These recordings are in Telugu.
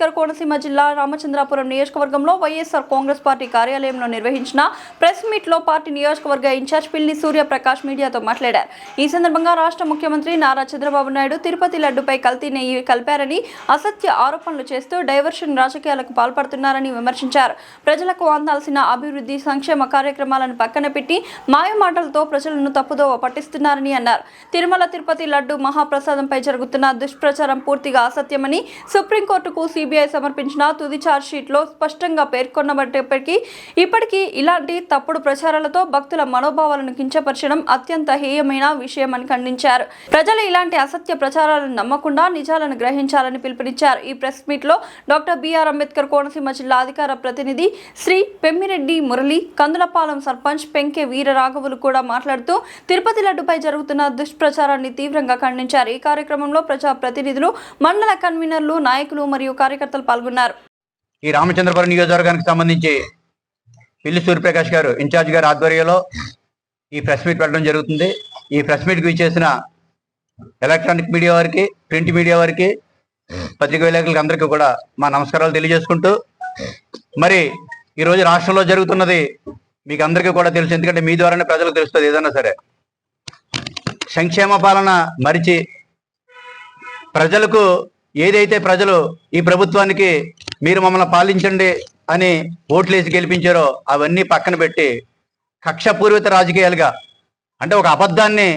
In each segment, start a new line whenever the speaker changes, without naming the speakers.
అంబేద్కర్ కోనసీమ జిల్లా రామచంద్రాపురం నియోజకవర్గంలో వైఎస్ఆర్ కాంగ్రెస్ పార్టీ కార్యాలయంలో నిర్వహించిన ప్రెస్ మీట్ లో పార్టీ నియోజకవర్గ ఇన్ఛార్జ్ పిల్లి సూర్యప్రకాష్ మీడియాతో మాట్లాడారు. ఈ సందర్భంగా రాష్ట్ర ముఖ్యమంత్రి నారా చంద్రబాబు నాయుడు తిరుపతి లడ్డుపై కల్తీ నెయ్యి కలిపారని అసత్య ఆరోపణలు చేస్తూ డైవర్షన్ రాజకీయాలకు పాల్పడుతున్నారని విమర్శించారు. ప్రజలకు అందాల్సిన అభివృద్ధి సంక్షేమ కార్యక్రమాలను పక్కన పెట్టి మాయమాటలతో ప్రజలను తప్పుదోవ పట్టిస్తున్నారని అన్నారు. తిరుమల తిరుపతి లడ్డు మహాప్రసాదంపై జరుగుతున్న దుష్ప్రచారం పూర్తిగా అసత్యమని సుప్రీంకోర్టుకు సిబిఐ సమర్పించిన తుది ఛార్జ్షీట్లో స్పష్టంగా పేర్కొన్నప్పటికీ ఇప్పటికీ ఇలాంటి తప్పుడు ప్రచారాలతో భక్తుల మనోభావాలను కించపరచడం అత్యంత హేయమైన విషయమని ఖండించారు. ప్రజలు ఇలాంటి అసత్య ప్రచారాలను నమ్మకుండా నిజాలను గ్రహించాలని పిలుపునిచ్చారు. ఈ ప్రెస్ మీట్ లో డాక్టర్ బిఆర్ అంబేద్కర్ కోనసీమ జిల్లా అధికార ప్రతినిధి శ్రీ పెమ్మిరెడ్డి మురళి, కందులపాలెం సర్పంచ్ పెంకే వీరరాఘవులు కూడా మాట్లాడుతూ తిరుపతి లడ్డుపై జరుగుతున్న దుష్ప్రచారాన్ని తీవ్రంగా ఖండించారు. ఈ కార్యక్రమంలో ప్రజా ప్రతినిధులు, మండల కన్వీనర్లు, నాయకులు మరియు కార్యకర్తలు పాల్గొన్నారు.
ఈ రామచంద్రపురం నియోజకవర్గానికి సంబంధించి పిల్లి సూర్యప్రకాష్ గారు ఇన్ఛార్జ్ గారి ఆధ్వర్యంలో ఈ ప్రెస్ మీట్ పెట్టడం జరుగుతుంది. ఈ ప్రెస్ మీట్కి విచ్చేసిన ఎలక్ట్రానిక్ మీడియా వారికి, ప్రింట్ మీడియా వారికి, పత్రికా విలేకరులకు అందరికీ కూడా మా నమస్కారాలు తెలియజేసుకుంటూ, మరి ఈరోజు రాష్ట్రంలో జరుగుతున్నది మీకు అందరికీ కూడా తెలుసు. ఎందుకంటే మీ ద్వారానే ప్రజలకు తెలుస్తుంది. ఏదైనా సరే సంక్షేమ పాలన మరిచి ప్రజలకు ఏదైతే ప్రజలు ఈ ప్రభుత్వానికి మీరు మమ్మల్ని పాలించండి అని ఓట్లేసి గెలిపించారో అవన్నీ పక్కన పెట్టి కక్షపూరిత రాజకీయాలుగా, అంటే ఒక అబద్ధాన్ని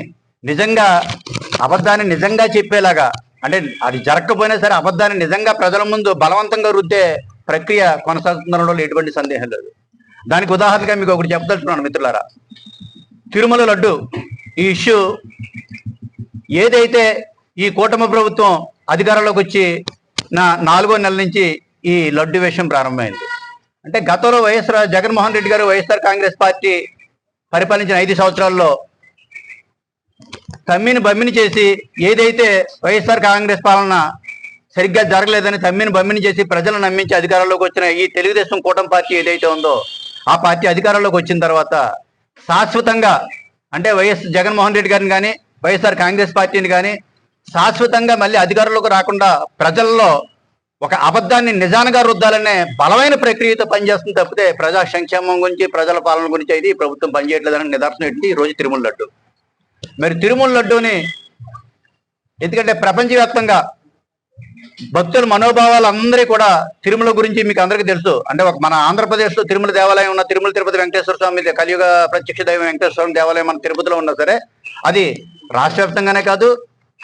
నిజంగా చెప్పేలాగా, అంటే అది జరగకపోయినా సరే అబద్ధాన్ని నిజంగా ప్రజల ముందు బలవంతంగా రుద్దే ప్రక్రియ కొనసాగుతుండడంలో ఎటువంటి సందేహం లేదు. దానికి ఉదాహరణగా మీకు ఒకటి చెప్పదలుచుకున్నాను మిత్రులారా. తిరుమల లడ్డు ఈ ఇష్యూ ఏదైతే ఈ కూటమి ప్రభుత్వం అధికారంలోకి వచ్చి 4వ నెల నుంచి ఈ లడ్డు విషయం ప్రారంభమైంది. అంటే గతంలో జగన్మోహన్ రెడ్డి గారు వైఎస్ఆర్ కాంగ్రెస్ పార్టీ పరిపాలించిన 5 సంవత్సరాల్లో బమ్మిని చేసి, ఏదైతే వైఎస్ఆర్ కాంగ్రెస్ పాలన సరిగ్గా జరగలేదని బమ్మిని చేసి ప్రజలను నమ్మించి అధికారంలోకి వచ్చిన ఈ తెలుగుదేశం కూటమి పార్టీ ఏదైతే ఉందో ఆ పార్టీ అధికారంలోకి వచ్చిన తర్వాత శాశ్వతంగా, అంటే జగన్మోహన్ రెడ్డి గారిని కానీ వైఎస్ఆర్ కాంగ్రెస్ పార్టీని కానీ శాశ్వతంగా మళ్ళీ అధికారంలోకి రాకుండా ప్రజల్లో ఒక అబద్ధాన్ని నిజానుగా రుద్దాలనే బలమైన ప్రక్రియతో పనిచేస్తుంది తప్పితే ప్రజా సంక్షేమం గురించి, ప్రజల పాలన గురించి అయితే ఈ ప్రభుత్వం పనిచేయట్లేదని నిదర్శనం ఏంటి ఈ రోజు తిరుమల లడ్డు. మరి తిరుమల లడ్డూని ఎందుకంటే ప్రపంచవ్యాప్తంగా భక్తుల మనోభావాలు అందరూ కూడా తిరుమల గురించి మీకు అందరికీ తెలుసు. అంటే మన ఆంధ్రప్రదేశ్లో తిరుమల దేవాలయం ఉన్న తిరుమల తిరుపతి వెంకటేశ్వర స్వామి కలియుగ ప్రత్యక్ష దైవం వెంకటేశ్వర స్వామి దేవాలయం మన తిరుపతిలో ఉన్నా సరే అది రాష్ట్ర వ్యాప్తంగానే కాదు,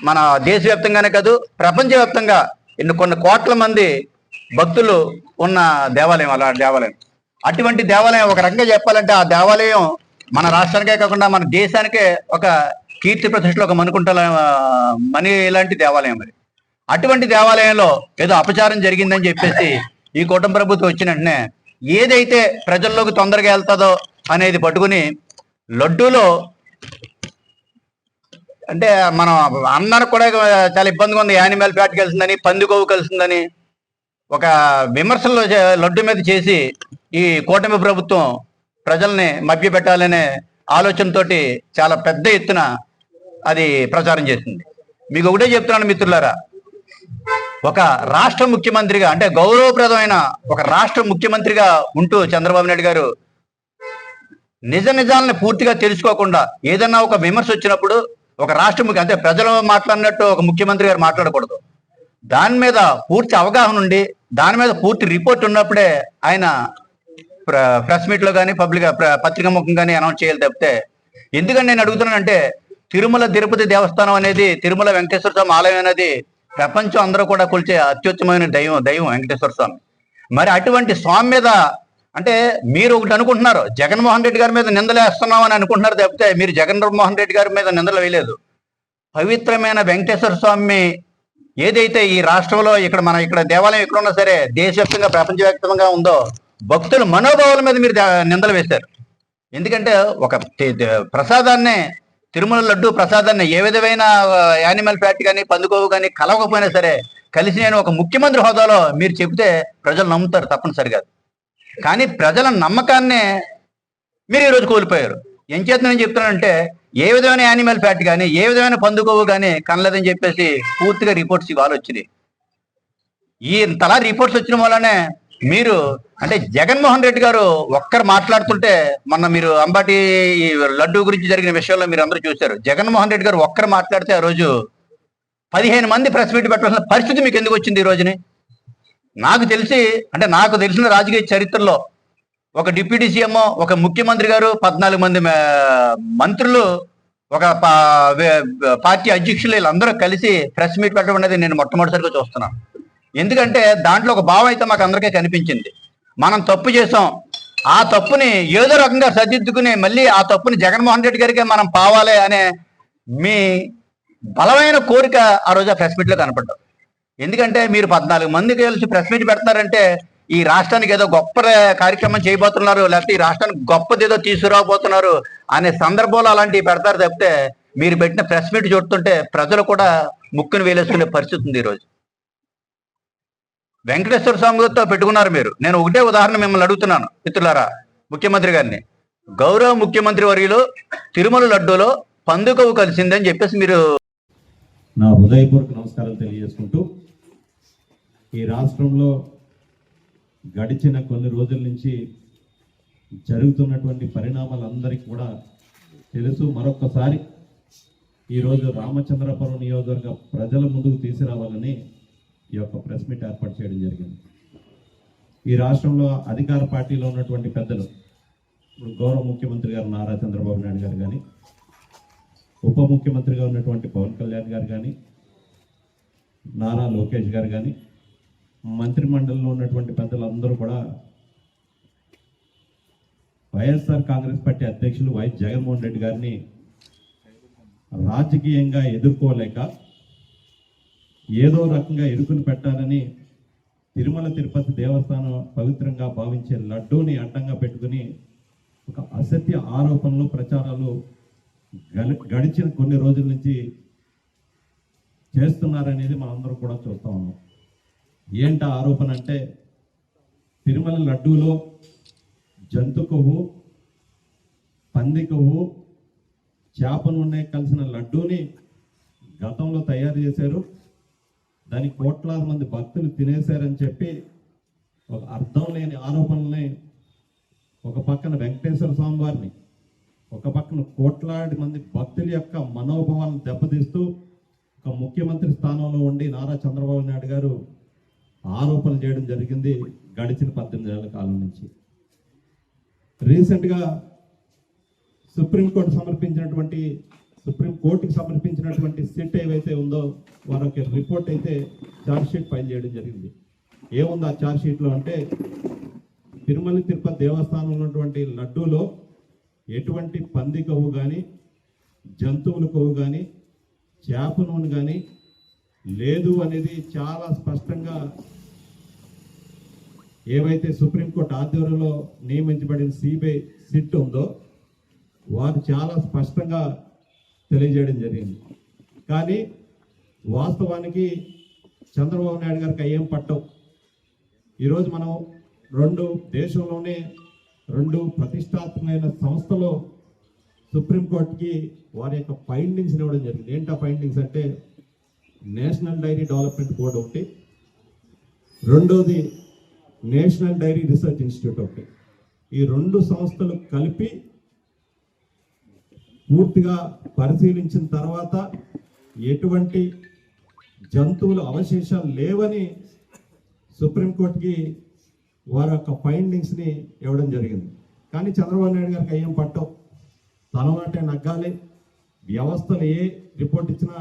మన దేశవ్యాప్తంగానే కాదు, ప్రపంచవ్యాప్తంగా కొన్ని కోట్ల మంది భక్తులు ఉన్న దేవాలయం. అలాంటి దేవాలయం, అటువంటి దేవాలయం ఒక రకంగా చెప్పాలంటే ఆ దేవాలయం మన రాష్ట్రానికే కాకుండా మన దేశానికే ఒక కీర్తి ప్రతిష్టలో ఒక మణి లాంటి దేవాలయం. మరి అటువంటి దేవాలయంలో ఏదో అపచారం జరిగిందని చెప్పేసి ఈ కూటమి ప్రభుత్వం వచ్చిన వెంటనే ఏదైతే ప్రజల్లోకి తొందరగా వెళ్తుందో అనేది పట్టుకుని లడ్డూలో, అంటే మనం అందరికి కూడా చాలా ఇబ్బందిగా ఉంది, యానిమల్ ఫ్యాట్ కలిసిందని, పంది కొవ్వు కలిసిందని ఒక విమర్శలు లడ్డు మీద చేసి ఈ కూటమి ప్రభుత్వం ప్రజల్ని మభ్యపెట్టాలనే ఆలోచనతోటి చాలా పెద్ద ఎత్తున అది ప్రచారం చేస్తుంది. మీకు ఒకటే చెప్తున్నాను మిత్రులారా, ఒక రాష్ట్ర ముఖ్యమంత్రిగా, అంటే గౌరవప్రదమైన ఒక రాష్ట్ర ముఖ్యమంత్రిగా ఉంటూ చంద్రబాబు నాయుడు గారు నిజాలను పూర్తిగా తెలుసుకోకుండా ఏదన్నా ఒక విమర్శ వచ్చినప్పుడు ఒక రాష్ట్ర అంటే ప్రజలు మాట్లాడినట్టు ఒక ముఖ్యమంత్రి గారు మాట్లాడకూడదు. దాని మీద పూర్తి అవగాహన ఉండి దాని మీద పూర్తి రిపోర్ట్ ఉన్నప్పుడే ఆయన ప్రెస్ మీట్లో కానీ పత్రికా ముఖం కానీ అనౌన్స్ చేయాలి తప్పితే. ఎందుకని నేను అడుగుతున్నానంటే తిరుమల తిరుపతి దేవస్థానం అనేది, తిరుమల వెంకటేశ్వర స్వామి ఆలయం అనేది ప్రపంచం అందరూ కూడా కొలిచే అత్యుత్తమైన దైవం వెంకటేశ్వర స్వామి. మరి అటువంటి స్వామి మీద, అంటే మీరు ఒకటి అనుకుంటున్నారు, జగన్మోహన్ రెడ్డి గారి మీద నిందలు వేస్తున్నాం అని అనుకుంటున్నారు తప్పితే మీరు జగన్మోహన్ రెడ్డి గారి మీద నిందలు వేయలేదు. పవిత్రమైన వెంకటేశ్వర స్వామి ఏదైతే ఈ రాష్ట్రంలో ఇక్కడ దేవాలయం ఎక్కడున్నా సరే దేశవ్యాప్తంగా ప్రపంచవ్యాప్తంగా ఉందో భక్తుల మనోభావాల మీద మీరు నిందలు వేశారు. ఎందుకంటే ఒక ప్రసాదాన్నే, తిరుమల లడ్డు ప్రసాదాన్ని ఏ విధమైన యానిమల్ ఫ్యాట్ కానీ పందుకోవు కానీ కలవకపోయినా సరే కలిసి నేను ఒక ముఖ్యమంత్రి హోదాలో మీరు చెబితే ప్రజలు నమ్ముతారు తప్పనిసరిగా. కానీ ప్రజల నమ్మకాన్నే మీరు ఈరోజు కోల్పోయారు. ఏం చేత నేను చెప్తున్నానంటే ఏ విధమైన యానిమల్ ఫ్యాట్ కానీ ఏ విధమైన పందుకోవు కానీ కనలేదని చెప్పేసి పూర్తిగా రిపోర్ట్స్ ఇవాళ వచ్చినాయి. ఈ ఇంతలా రిపోర్ట్స్ వచ్చిన వల్లనే మీరు అంటే జగన్మోహన్ రెడ్డి గారు ఒక్కరు మాట్లాడుతుంటే మొన్న మీరు అంబటి ఈ లడ్డు గురించి జరిగిన విషయంలో మీరు అందరూ చూశారు. జగన్మోహన్ రెడ్డి గారు ఒక్కరు మాట్లాడితే ఆ రోజు 15 మంది ప్రెస్ మీట్ పెట్టాల్సిన పరిస్థితి మీకు ఎందుకు వచ్చింది ఈ రోజుని? నాకు తెలిసిన రాజకీయ చరిత్రలో ఒక డిప్యూటీ సీఎం, ఒక ముఖ్యమంత్రి గారు, 14 మంది మంత్రులు, ఒక పార్టీ అధ్యక్షులు వీళ్ళందరూ కలిసి ప్రెస్ మీట్ పెట్టడం అనేది నేను మొట్టమొదటిసారిగా చూస్తున్నాను. ఎందుకంటే దాంట్లో ఒక భావం అయితే మాకు అందరికీ కనిపించింది. మనం తప్పు చేసాం, ఆ తప్పుని ఏదో రకంగా సరిదిద్దుకుని మళ్ళీ ఆ తప్పుని జగన్మోహన్ రెడ్డి గారికి మనం పావాలి అనే మీ బలమైన కోరిక ఆ రోజు ఆ ప్రెస్ మీట్లో కనపడ్డారు. ఎందుకంటే మీరు 14 మంది కలిసి ప్రెస్ మీట్ పెడతారంటే ఈ రాష్ట్రానికి ఏదో గొప్ప కార్యక్రమం చేయబోతున్నారు, లేకపోతే ఈ రాష్ట్రానికి గొప్పది ఏదో తీసుకురాబోతున్నారు అనే సందర్భంలో అలాంటివి పెడతారు తప్పితే మీరు పెట్టిన ప్రెస్ మీట్ చూస్తుంటే ప్రజలు కూడా ముక్కును వేలేసుకునే పరిస్థితి ఉంది ఈరోజు. వెంకటేశ్వర స్వామితో పెట్టుకున్నారు మీరు. నేను ఒకటే ఉదాహరణ మిమ్మల్ని అడుగుతున్నాను మిత్రులారా, ముఖ్యమంత్రి గారిని. గౌరవ ముఖ్యమంత్రి వర్యులు తిరుమల లడ్డూలో పందుకవు కలిసిందని చెప్పేసి మీరు
నా హృదయపూర్వక నమస్కారాలు తెలియజేసుకుంటూ, ఈ రాష్ట్రంలో గడిచిన కొన్ని రోజుల నుంచి జరుగుతున్నటువంటి పరిణామాలందరికీ కూడా తెలుసు. మరొక్కసారి ఈరోజు రామచంద్రపురం నియోజకవర్గ ప్రజల ముందుకు తీసుకురావాలని ఈ యొక్క ప్రెస్ మీట్ ఏర్పాటు చేయడం జరిగింది. ఈ రాష్ట్రంలో అధికార పార్టీలో ఉన్నటువంటి పెద్దలు, ఇప్పుడు గౌరవ ముఖ్యమంత్రి గారు నారా చంద్రబాబు నాయుడు గారు కానీ, ఉప ముఖ్యమంత్రిగా ఉన్నటువంటి పవన్ కళ్యాణ్ గారు కానీ, నారా లోకేష్ గారు కానీ, మంత్రిమండలిలో ఉన్నటువంటి పెద్దలందరూ కూడా వైఎస్ఆర్ కాంగ్రెస్ పార్టీ అధ్యక్షులు వైఎస్ జగన్మోహన్ రెడ్డి గారిని రాజకీయంగా ఎదుర్కోలేక ఏదో రకంగా ఇరుకుని పెట్టాలని తిరుమల తిరుపతి దేవస్థానం పవిత్రంగా భావించే లడ్డూని అడ్డంగా పెట్టుకుని ఒక అసత్య ఆరోపణలు, ప్రచారాలు గడిచిన కొన్ని రోజుల నుంచి చేస్తున్నారనేది మనందరం కూడా చూస్తా ఉన్నాం. ఏంట ఆరోపణ అంటే, తిరుమల లడ్డూలో జంతు కొవ్వు, పంది కొవ్వు, చేప నూనె కలిసిన లడ్డూని గతంలో తయారు చేశారు, దానికి కోట్లాది మంది భక్తులు తినేశారని చెప్పి ఒక అర్థం లేని ఆరోపణల్ని, ఒక పక్కన వెంకటేశ్వర స్వామి వారిని, ఒక పక్కన కోట్లాది మంది భక్తుల యొక్క మనోభావాలను దెబ్బతీస్తూ ఒక ముఖ్యమంత్రి స్థానంలో ఉండి నారా చంద్రబాబు నాయుడు గారు ఆరోపణలు చేయడం జరిగింది గడిచిన 18 ఏళ్ల కాలం నుంచి. రీసెంట్గా సుప్రీంకోర్టుకి సమర్పించినటువంటి సిట్ ఏవైతే ఉందో వారికి రిపోర్ట్ అయితే ఛార్జ్ షీట్ ఫైల్ చేయడం జరిగింది. ఏముంది ఆ ఛార్జ్ షీట్లో అంటే, తిరుమల తిరుపతి దేవస్థానం ఉన్నటువంటి లడ్డూలో ఎటువంటి పంది కొవ్వు కానీ, జంతువుల కొవ్వు కానీ, చేప నూనె కానీ లేదు అనేది చాలా స్పష్టంగా ఏవైతే సుప్రీంకోర్టు ఆధ్వర్యంలో నియమించబడిన సిబిఐ సిట్ ఉందో వారు చాలా స్పష్టంగా తెలియజేయడం జరిగింది. కానీ వాస్తవానికి చంద్రబాబు నాయుడు గారికి అయ్యేం పట్టవు. ఈరోజు మనం దేశంలోనే రెండు ప్రతిష్టాత్మకమైన సంస్థలో సుప్రీంకోర్టుకి వారి యొక్క ఫైండింగ్స్ ఇవ్వడం జరిగింది. ఏంటా ఫైండింగ్స్ అంటే, నేషనల్ డైరీ డెవలప్మెంట్ బోర్డు ఒకటి, రెండోది నేషనల్ డైరీ రీసెర్చ్ ఇన్స్టిట్యూట్ ఒకటి. ఈ 2 సంస్థలు కలిపి పూర్తిగా పరిశీలించిన తర్వాత ఎటువంటి జంతువుల అవశేషాలు లేవని సుప్రీంకోర్టుకి వారి యొక్క ఫైండింగ్స్ని ఇవ్వడం జరిగింది. కానీ చంద్రబాబు నాయుడు గారికి అయ్యేం పట్టవు. తన వాటే నగ్గాలి, వ్యవస్థలు ఏ రిపోర్ట్ ఇచ్చినా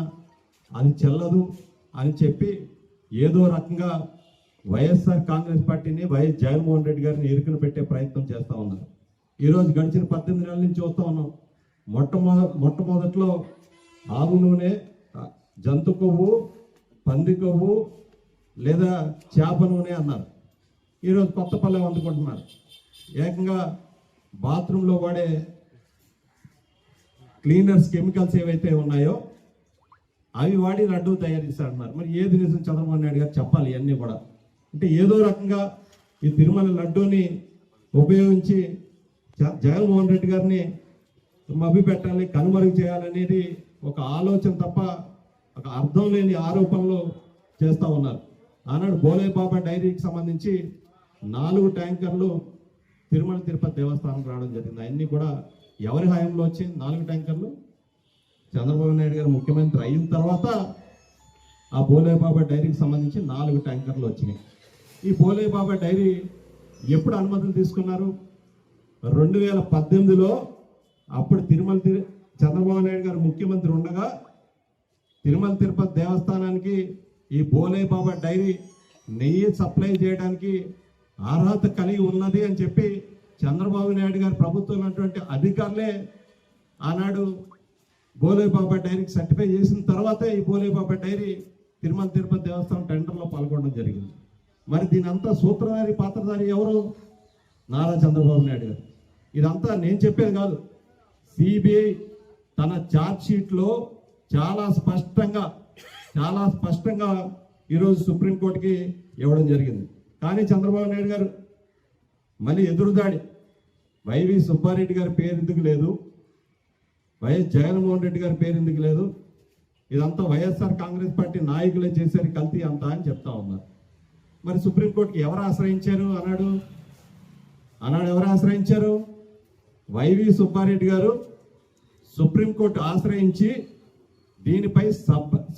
అది చెల్లదు అని చెప్పి ఏదో రకంగా వైఎస్ఆర్ కాంగ్రెస్ పార్టీని, వైఎస్ జగన్మోహన్ రెడ్డి గారిని ఇరుకుని పెట్టే ప్రయత్నం చేస్తూ ఉన్నారు. ఈరోజు గడిచిన 18 నెలల నుంచి చూస్తూ ఉన్నాం. మొట్టమొదట్లో ఆవు నూనె, జంతు కొవ్వు, పంది కొవ్వు లేదా చేప నూనె అన్నారు. ఈరోజు కొత్త పల్లె అందుకుంటున్నారు. ఏకంగా బాత్రూంలో వాడే క్లీనర్స్ కెమికల్స్ ఏవైతే ఉన్నాయో అవి వాడి లడ్డూ తయారు చేస్తారన్నారు. మరి ఏది నిజం చంద్రబాబు నాయుడు గారు చెప్పాలి ఇవన్నీ కూడా. అంటే ఏదో రకంగా ఈ తిరుమల లడ్డూని ఉపయోగించి జగన్మోహన్ రెడ్డి గారిని మభ్యపెట్టాలి, కనుమరుగు చేయాలనేది ఒక ఆలోచన తప్ప ఒక అర్థం లేని ఆరోపణలు చేస్తూ ఉన్నారు. ఆనాడు బోలే బాబా డైరీకి సంబంధించి 4 ట్యాంకర్లు తిరుమల తిరుపతి దేవస్థానం రావడం జరిగింది. అన్నీ కూడా ఎవరి హయాంలో వచ్చింది 4 ట్యాంకర్లు? చంద్రబాబు నాయుడు గారు ముఖ్యమంత్రి అయిన తర్వాత ఆ బోలే బాబా డైరీకి సంబంధించి 4 ట్యాంకర్లు వచ్చినాయి. ఈ బోలే బాబా డైరీ ఎప్పుడు అనుమతులు తీసుకున్నారు? 2018లో అప్పుడు చంద్రబాబు నాయుడు గారు ముఖ్యమంత్రి ఉండగా తిరుమల తిరుపతి దేవస్థానానికి ఈ బోలే బాబా డైరీ నెయ్యి సప్లై చేయడానికి అర్హత కలిగి ఉన్నది అని చెప్పి చంద్రబాబు నాయుడు గారి ప్రభుత్వం ఉన్నటువంటి అధికారులే ఆనాడు బోలే బాబా డైరీకి సర్టిఫై చేసిన తర్వాతే ఈ బోలే బాబా డైరీ తిరుమల తిరుపతి దేవస్థానం టెండర్లో పాల్గొనడం జరిగింది. మరి దీని అంతా సూత్రధారి పాత్రధారి ఎవరు? నారా చంద్రబాబు నాయుడు గారు. ఇదంతా నేను చెప్పేది కాదు. సిబిఐ తన ఛార్జ్ షీట్లో చాలా స్పష్టంగా ఈరోజు సుప్రీంకోర్టుకి ఇవ్వడం జరిగింది. కానీ చంద్రబాబు నాయుడు గారు మళ్ళీ ఎదురుదాడి. వైవి సుబ్బారెడ్డి గారి పేరు ఎందుకు లేదు, వైఎస్ జగన్మోహన్ రెడ్డి గారి పేరు ఎందుకు లేదు, ఇదంతా వైఎస్ఆర్ కాంగ్రెస్ పార్టీ నాయకులే చేశారు కల్తీ అంతా అని చెప్తా ఉన్నారు. మరి సుప్రీంకోర్టుకి ఎవరు ఆశ్రయించారు అన్నాడు ఎవరు ఆశ్రయించారు? వైవి సుబ్బారెడ్డి గారు సుప్రీంకోర్టు ఆశ్రయించి దీనిపై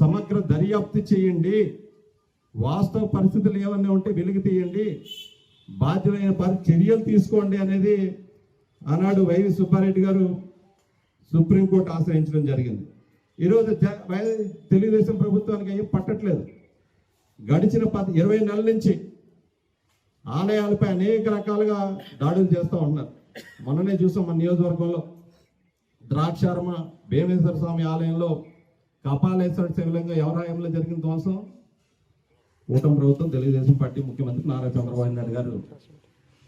సమగ్ర దర్యాప్తు చేయండి, వాస్తవ పరిస్థితులు ఏమన్నా ఉంటే వెలుగు తీయండి, బాధ్యులైన చర్యలు తీసుకోండి అనేది ఆనాడు వైవి సుబ్బారెడ్డి గారు సుప్రీంకోర్టు ఆశ్రయించడం జరిగింది. ఈరోజు తెలుగుదేశం ప్రభుత్వానికి ఏం పట్టట్లేదు. గడిచిన 20 నెలల నుంచి ఆలయాలపై అనేక రకాలుగా దాడులు చేస్తూ ఉన్నారు. మొన్ననే చూసాం మన నియోజకవర్గంలో ద్రాక్షారమ భీమేశ్వర స్వామి ఆలయంలో కపాలేశ్వర శివలింగం ఎవరి హయాంలో జరిగిన ధ్వంసం? కూటమి ప్రభుత్వం తెలుగుదేశం పార్టీ ముఖ్యమంత్రి నారా చంద్రబాబు నాయుడు గారు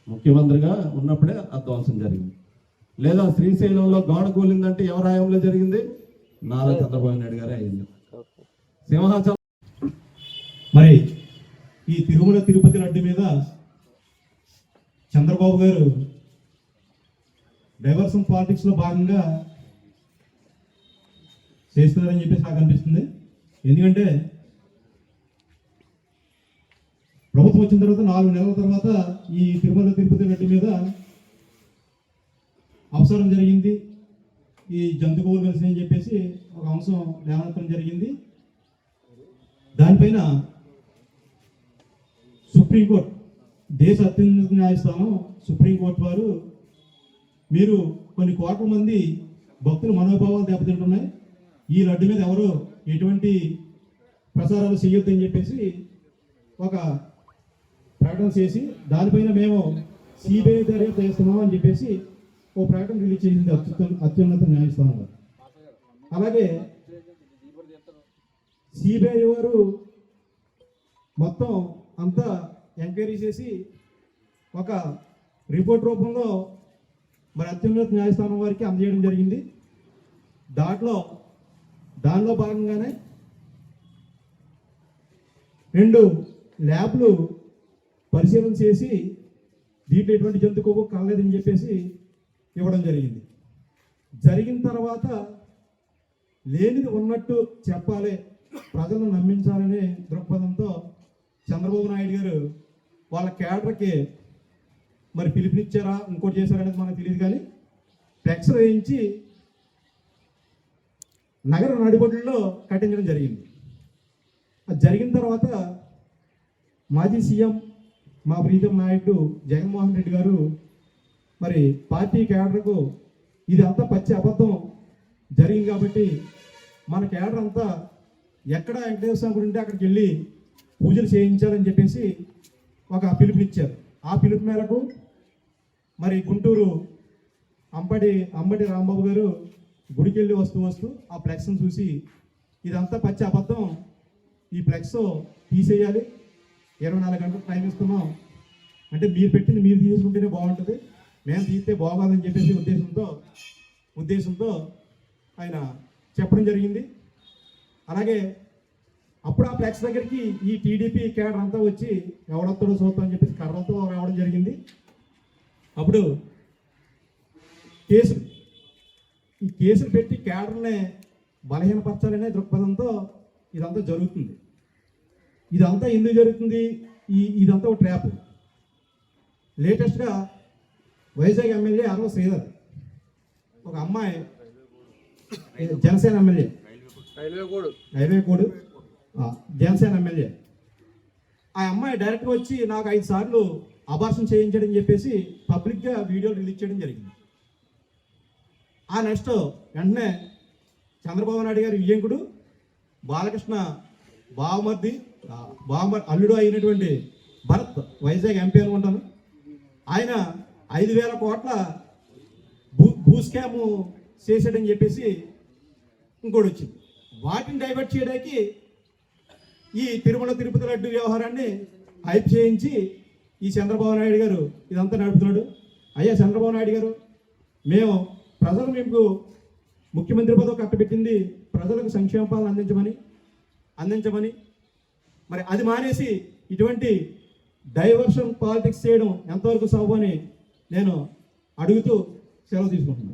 ముఖ్యమంత్రిగా ఉన్నప్పుడే ఆ ధ్వంసం జరిగింది. లేదా శ్రీశైలంలో గోడ కూలిందంటే ఎవరి హయాంలో జరిగింది? నారా చంద్రబాబు నాయుడు గారే అయింది. సింహాచలం
మరి ఈ తిరుమల తిరుపతి లడ్డు మీద చంద్రబాబు గారు డైవర్షన్ పాలిటిక్స్ లో భాగంగా చేస్తున్నారని చెప్పేసి నాకు అనిపిస్తుంది. ఎందుకంటే ప్రభుత్వం వచ్చిన తర్వాత 4 నెలల తర్వాత ఈ తిరుమల తిరుపతి లడ్డు మీద అవసరం జరిగింది, ఈ జంతువులు కలిసినని చెప్పేసి ఒక అంశం లేవనెత్తడం జరిగింది. దానిపైన సుప్రీంకోర్టు, దేశ అత్యున్నత న్యాయస్థానం సుప్రీంకోర్టు వారు మీరు కొన్ని కోట్ల మంది భక్తుల మనోభావాలు దెబ్బతింటున్నాయి, ఈ లడ్డు మీద ఎవరు ఎటువంటి ప్రసారాలు చేయొద్దని చెప్పేసి ఒక ప్రకటన చేసి దానిపైన మేము సిబిఐ దర్యాప్తు చేస్తున్నాం అని చెప్పేసి ఓ ప్రకటన రిలీజ్ చేసింది అత్యున్నత న్యాయస్థానం వారు. అలాగే సిబిఐ వారు మొత్తం అంతా ఎంక్వైరీ చేసి ఒక రిపోర్ట్ రూపంలో మరి అత్యున్నత న్యాయస్థానం వారికి అందజేయడం జరిగింది. దానిలో భాగంగానే 2 ల్యాబ్లు పరిశీలన చేసి దీంట్లో ఎటువంటి జంతు కొవ్వు కలలేదని చెప్పేసి ఇవ్వడం జరిగింది. జరిగిన తర్వాత లేనిది ఉన్నట్టు చెప్పాలి, ప్రజలను నమ్మించాలనే దృక్పథంతో చంద్రబాబు నాయుడు గారు వాళ్ళ కేడర్కి మరి పిలుపునిచ్చారా ఇంకోటి చేశారనేది మనకు తెలియదు, కానీ ఫ్లెక్స్ వేయించి నగర నడిబొడ్లలో కట్టించడం జరిగింది. అది జరిగిన తర్వాత మాజీ సీఎం మా ప్రీతం నాయకుడు జగన్మోహన్ రెడ్డి గారు మరి పార్టీ కేడర్కు ఇది అంతా పచ్చి అబద్ధం జరిగింది కాబట్టి మన కేడర్ అంతా ఎక్కడ వెంకటేశ్వర స్వామి గుడి ఉంటే అక్కడికి వెళ్ళి పూజలు చేయించాలని చెప్పేసి ఒక పిలుపునిచ్చారు. ఆ పిలుపు మేరకు మరి గుంటూరు అంబటి రాంబాబు గారు గుడికి వెళ్ళి వస్తూ ఆ ఫ్లెక్స్ను చూసి ఇదంతా పచ్చి అబద్ధం, ఈ ఫ్లెక్స్ తీసేయాలి, 24 గంటలు టైం ఇస్తున్నాం అంటే మీరు పెట్టింది మీరు తీసుకుంటేనే బాగుంటుంది, మేము తీస్తే బాగోదని చెప్పేసి ఉద్దేశంతో ఆయన చెప్పడం జరిగింది. అలాగే అప్పుడు ఆ ఫ్లెక్స్ దగ్గరికి ఈ టీడీపీ కేడర్ అంతా వచ్చి ఎవడొస్తాడో చూద్దాం అని చెప్పేసి కర్రలతో రావడం జరిగింది. అప్పుడు ఈ కేసులు పెట్టి కేడర్నే బలహీనపరచాలనే దృక్పథంతో ఇదంతా జరుగుతుంది. ఇదంతా ఎందుకు జరుగుతుంది? ఇదంతా ఒక ట్రాప్. లేటెస్ట్గా వైజాగ్ ఎమ్మెల్యే అరవ శ్రీధర్, ఒక అమ్మాయి Janasena MLA, railway code Janasena MLA, ఆ అమ్మాయి డైరెక్ట్గా వచ్చి నాకు 5 సార్లు అబార్షన్ చేయించడం చెప్పేసి పబ్లిక్గా వీడియోలు రిలీజ్ చేయడం జరిగింది. ఆ నెక్స్ట్ వెంటనే చంద్రబాబు నాయుడు గారి వియ్యంకుడు బాలకృష్ణ బావమర్ది అల్లుడు అయినటువంటి భరత్, వైజాగ్ ఎంపీ అనుకుంటాను, ఆయన 5,000 కోట్ల భూ స్కామ్ చేశాడని చెప్పేసి ఇంకోటి వచ్చింది. వాటిని డైవర్ట్ చేయడానికి ఈ తిరుమల తిరుపతి లడ్డు వ్యవహారాన్ని హైప్ చేయించి ఈ చంద్రబాబు నాయుడు గారు ఇదంతా నడుపుతున్నాడు. అయ్యా చంద్రబాబు నాయుడు గారు, మేము ప్రజలు మీకు ముఖ్యమంత్రి పదవి కట్టబెట్టింది ప్రజలకు సంక్షేమ పాలన అందించమని, మరి అది మానేసి ఇటువంటి డైవర్షన్ పాలిటిక్స్ చేయడం ఎంతవరకు సబబు అని నేను అడుగుతూ సెలవు తీసుకుంటున్నాను.